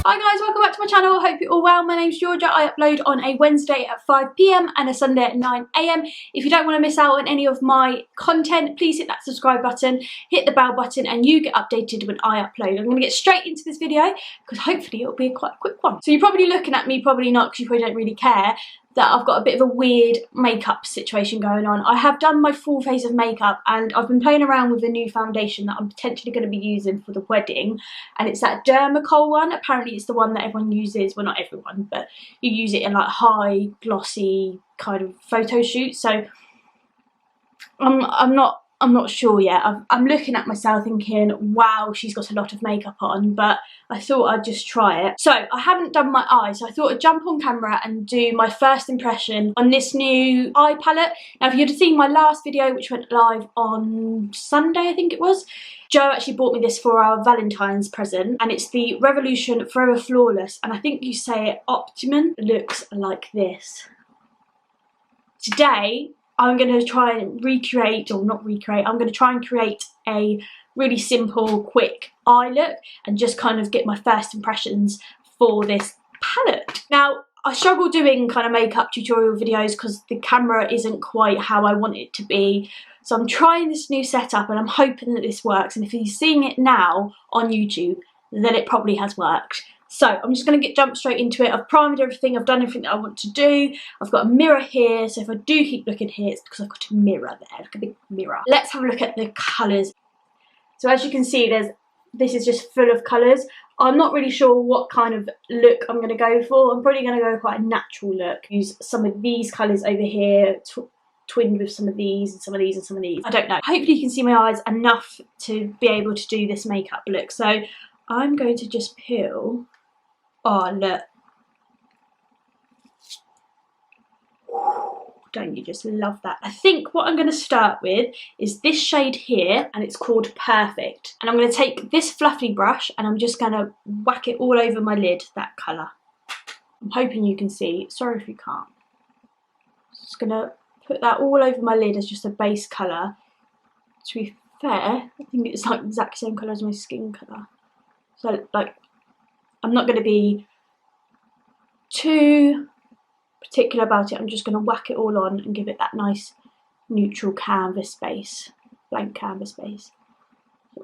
Hi guys, welcome back to my channel. Hope you're all well. My name's Georgia. I upload on a Wednesday at 5 PM and a Sunday at 9 AM. If you don't want to miss out on any of my content, please hit that subscribe button, hit the bell button, and you get updated when I upload. I'm going to get straight into this video because hopefully it'll be quite a quick one. So you're probably looking at me, probably not because you probably don't really care, that I've got a bit of a weird makeup situation going on. I have done my full face of makeup and I've been playing around with a new foundation that I'm potentially going to be using for the wedding, and it's that Dermacol one. Apparently it's the one that everyone uses, well not everyone, but you use it in like high glossy kind of photo shoots. So I'm not sure yet. I'm looking at myself thinking, wow, she's got a lot of makeup on, but I thought I'd just try it. So I haven't done my eyes, so I thought I'd jump on camera and do my first impression on this new eye palette. Now, if you'd have seen my last video, which went live on Sunday, I think it was, Joe actually bought me this for our Valentine's present, and it's the Revolution Forever Flawless, and I think you say it Optimum. It looks like this. Today, I'm going to try and recreate, or not recreate, I'm going to try and create a really simple, quick eye look and just kind of get my first impressions for this palette. Now, I struggle doing kind of makeup tutorial videos because the camera isn't quite how I want it to be. So I'm trying this new setup and I'm hoping that this works. And if you're seeing it now on YouTube, then it probably has worked. So I'm just going to jump straight into it. I've primed everything, I've done everything that I want to do. I've got a mirror here, so if I do keep looking here, it's because I've got a mirror there, like a big mirror. Let's have a look at the colours. So as you can see, this is just full of colours. I'm not really sure what kind of look I'm going to go for. I'm probably going to go quite a natural look. Use some of these colours over here, twinned with some of these and some of these and some of these. I don't know. Hopefully you can see my eyes enough to be able to do this makeup look. So I'm going to just peel. Oh, look. Don't you just love that? I think what I'm going to start with is this shade here, and it's called Perfect. And I'm going to take this fluffy brush and I'm just going to whack it all over my lid, that colour. I'm hoping you can see. Sorry if you can't. Just going to put that all over my lid as just a base colour. To be fair, I think it's like the exact same colour as my skin colour. So, like, I'm not going to be too particular about it. I'm just going to whack it all on and give it that nice neutral canvas base, blank canvas base,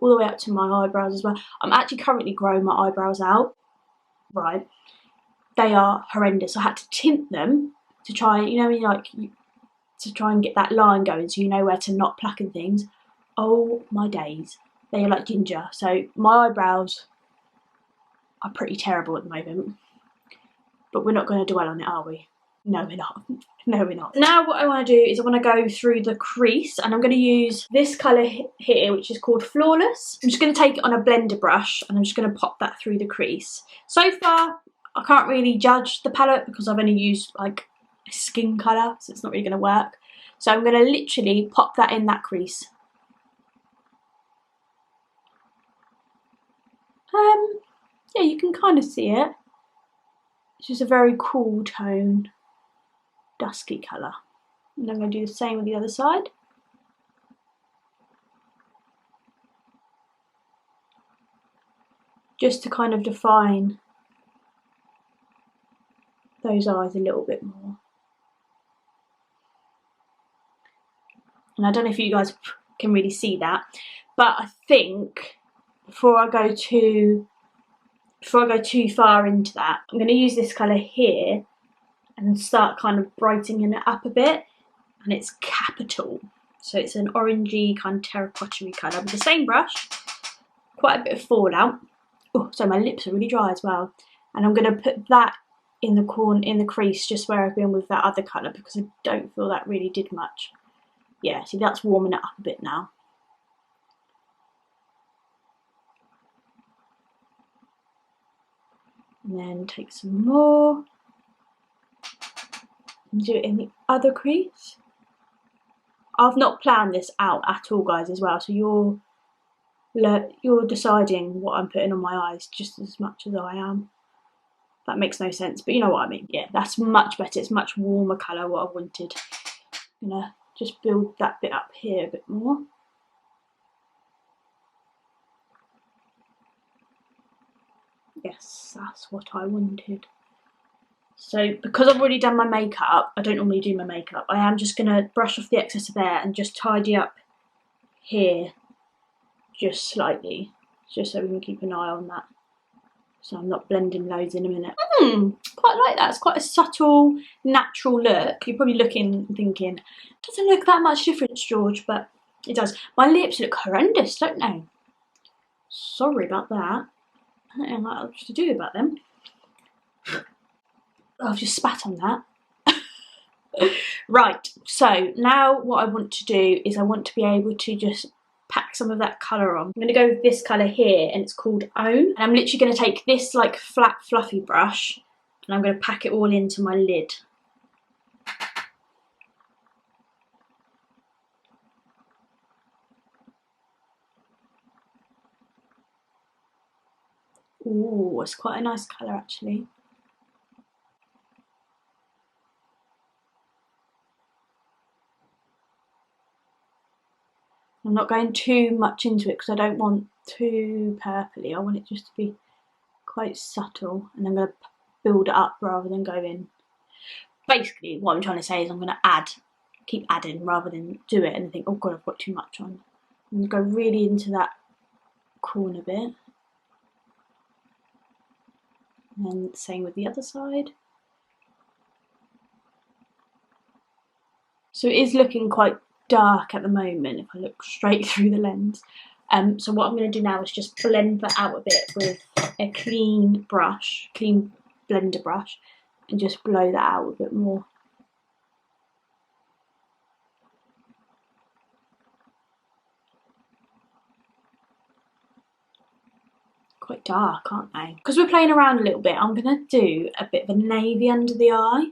all the way up to my eyebrows as well. I'm actually currently growing my eyebrows out, right? They are horrendous. I had to tint them to try, you know, to try and get that line going so you know where to not pluck and things. Oh my days, they are like ginger. So my eyebrows are pretty terrible at the moment, but we're not going to dwell on it, are we? No, we're not. No, we're not. Now what I want to do is I want to go through the crease, and I'm going to use this colour here, which is called Flawless. I'm just going to take it on a blender brush and I'm just going to pop that through the crease. So far, I can't really judge the palette because I've only used like a skin colour, so it's not really going to work. So I'm going to literally pop that in that crease. Yeah, you can kind of see it. It's just a very cool tone, dusky colour. And I'm going to do the same with the other side. Just to kind of define those eyes a little bit more. And I don't know if you guys can really see that, but I think before I go too far into that, I'm going to use this colour here and start kind of brightening it up a bit, and it's Capital. So it's an orangey kind of terracotta-y colour with the same brush, quite a bit of fallout. Oh, so my lips are really dry as well. And I'm going to put that in the corner, in the crease, just where I've been with that other colour, because I don't feel that really did much. Yeah, see, that's warming it up a bit now. And then take some more and do it in the other crease. I've not planned this out at all, guys, as well, so you're deciding what I'm putting on my eyes just as much as I am. That makes no sense, but you know what I mean. Yeah, that's much better. It's much warmer colour, what I wanted. I'm gonna just build that bit up here a bit more. Yes, that's what I wanted. So because I've already done my makeup, I don't normally do my makeup, I am just going to brush off the excess of there and just tidy up here just slightly, just so we can keep an eye on that. So I'm not blending loads in a minute. Quite like that. It's quite a subtle, natural look. You're probably looking and thinking, doesn't look that much difference, George, but it does. My lips look horrendous, don't they? Sorry about that. I don't know what else to do about them. I've just spat on that. Right, so now what I want to do is I want to be able to just pack some of that colour on. I'm going to go with this colour here, and it's called Own. And I'm literally going to take this like flat fluffy brush and I'm going to pack it all into my lid. Ooh, it's quite a nice colour actually. I'm not going too much into it because I don't want too purpley. I want it just to be quite subtle, and I'm going to build it up rather than go in. Basically, what I'm trying to say is I'm going to keep adding rather than do it and think, oh god, I've got too much on. I'm going to go really into that corner bit. And then same with the other side. So it is looking quite dark at the moment if I look straight through the lens. So what I'm going to do now is just blend that out a bit with a clean brush, clean blender brush, and just blow that out a bit more. Quite dark, aren't they? Because we're playing around a little bit, I'm going to do a bit of a navy under the eye.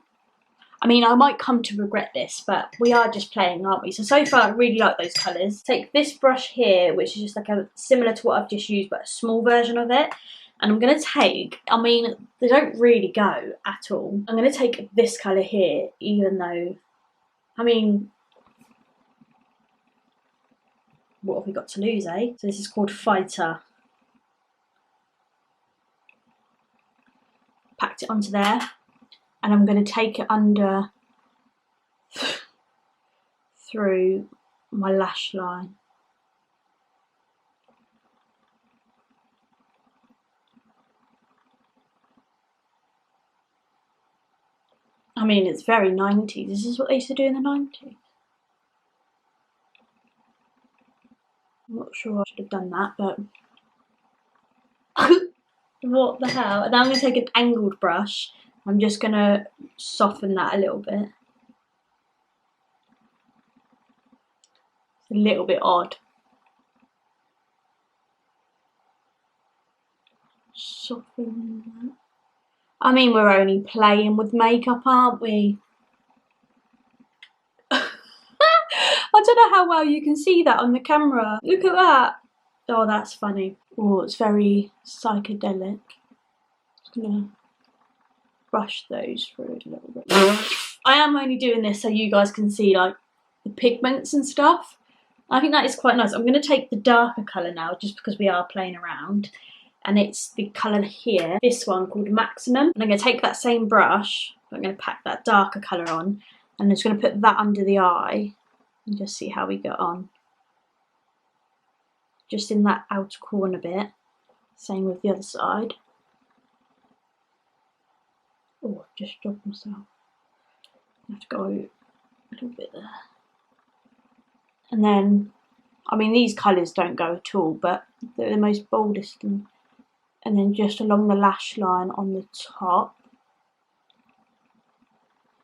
I mean, I might come to regret this, but we are just playing, aren't we? So far, I really like those colours. Take this brush here, which is just like similar to what I've just used, but a small version of it. And I'm going to take, I mean, they don't really go at all. I'm going to take this colour here, even though, I mean, what have we got to lose, eh? So this is called Fighter. Packed it onto there. And I'm going to take it under through my lash line. I mean, it's very 90s. This is what they used to do in the 90s. I'm not sure I should have done that, but what the hell? And now I'm going to take an angled brush. I'm just going to soften that a little bit. It's a little bit odd. Soften that. I mean, we're only playing with makeup, aren't we? I don't know how well you can see that on the camera. Look at that. Oh, that's funny. Oh, it's very psychedelic. Just gonna brush those through a little bit. I am only doing this so you guys can see like the pigments and stuff. I think that is quite nice. I'm going to take the darker colour now just because we are playing around, and it's the colour here, this one called Maximum, and I'm going to take that same brush, I'm going to pack that darker colour on, and I'm just going to put that under the eye and just see how we get on. Just in that outer corner bit, same with the other side. Oh, I've just dropped myself. I have to go a little bit there. And then, I mean, these colours don't go at all, but they're the most boldest. And then just along the lash line on the top.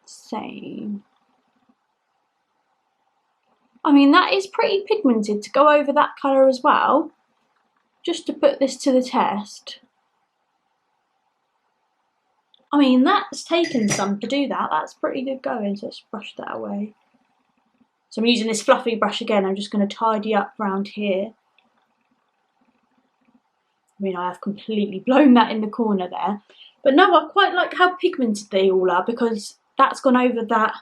Same. I mean, that is pretty pigmented to go over that colour as well. Just to put this to the test. I mean, that's taken some to do that. That's pretty good going, so let's brush that away. So I'm using this fluffy brush again. I'm just going to tidy up around here. I mean, I have completely blown that in the corner there. But no, I quite like how pigmented they all are, because that's gone over that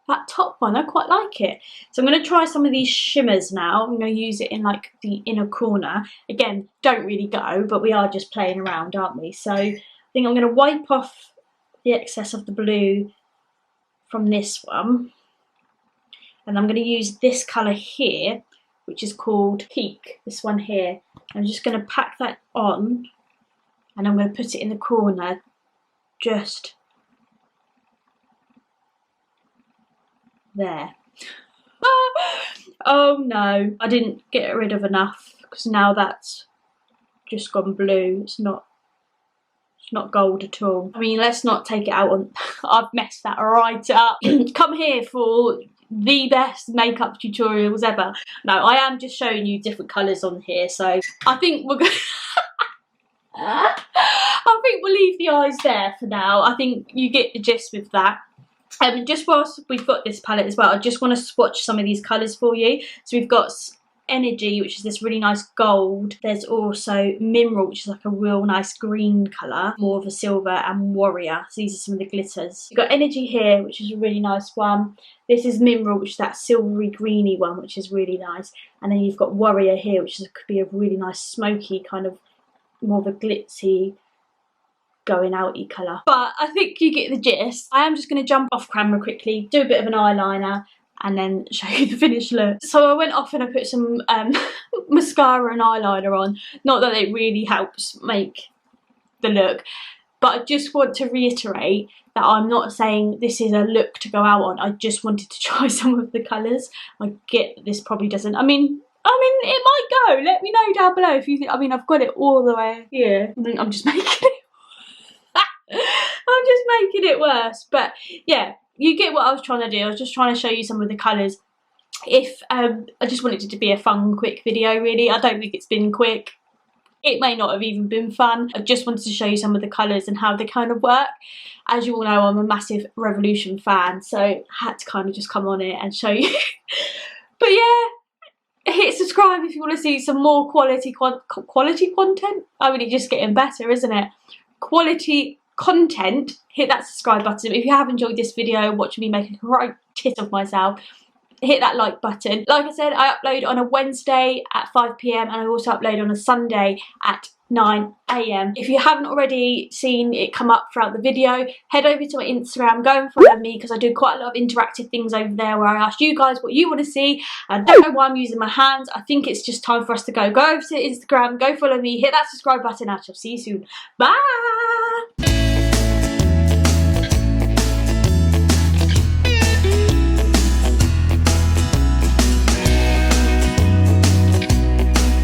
that top one, I quite like it. So I'm going to try some of these shimmers now. I'm going to use it in like the inner corner. Again, don't really go, but we are just playing around, aren't we? So I think I'm going to wipe off the excess of the blue from this one. And I'm going to use this colour here, which is called Peak, this one here. I'm just going to pack that on, and I'm going to put it in the corner, just there. Oh no, I didn't get rid of enough, because now that's just gone blue. It's not gold at all. I mean, let's not take it out on I've messed that right up. Come here for the best makeup tutorials ever. No, I am just showing you different colours on here, so I think we're going I think we'll leave the eyes there for now. I think you get the gist with that. Just whilst we've got this palette as well, I just want to swatch some of these colours for you. So we've got Energy, which is this really nice gold. There's also Mineral, which is like a real nice green colour, more of a silver, and Warrior. So these are some of the glitters. You've got Energy here, which is a really nice one. This is Mineral, which is that silvery greeny one, which is really nice. And then you've got Warrior here, which could be a really nice smoky kind of, more of a glitzy, going outy colour. But I think you get the gist. I am just going to jump off camera quickly, do a bit of an eyeliner, and then show you the finished look. So I went off and I put some mascara and eyeliner on. Not that it really helps make the look, but I just want to reiterate that I'm not saying this is a look to go out on. I just wanted to try some of the colours. I get that this probably doesn't, I mean it might go. Let me know down below if you think, I mean I've got it all the way here. I think I'm just making it I'm just making it worse, but yeah, you get what I was trying to do. I was just trying to show you some of the colours. If I just wanted it to be a fun, quick video, really. I don't think it's been quick. It may not have even been fun. I just wanted to show you some of the colours and how they kind of work. As you all know, I'm a massive Revolution fan, so I had to kind of just come on it and show you. But yeah, hit subscribe if you want to see some more quality content. I mean, it's just getting better, isn't it? Quality content. Hit that subscribe button. If you have enjoyed this video, watching me make a right tit of myself, hit that like button. Like I said, I upload on a Wednesday at 5 PM and I also upload on a Sunday at 9 AM. If you haven't already seen it come up throughout the video, head over to my Instagram, go and follow me, because I do quite a lot of interactive things over there where I ask you guys what you want to see. I don't know why I'm using my hands. I think it's just time for us to go. Go over to Instagram, go follow me, hit that subscribe button, and I shall see you soon. Bye!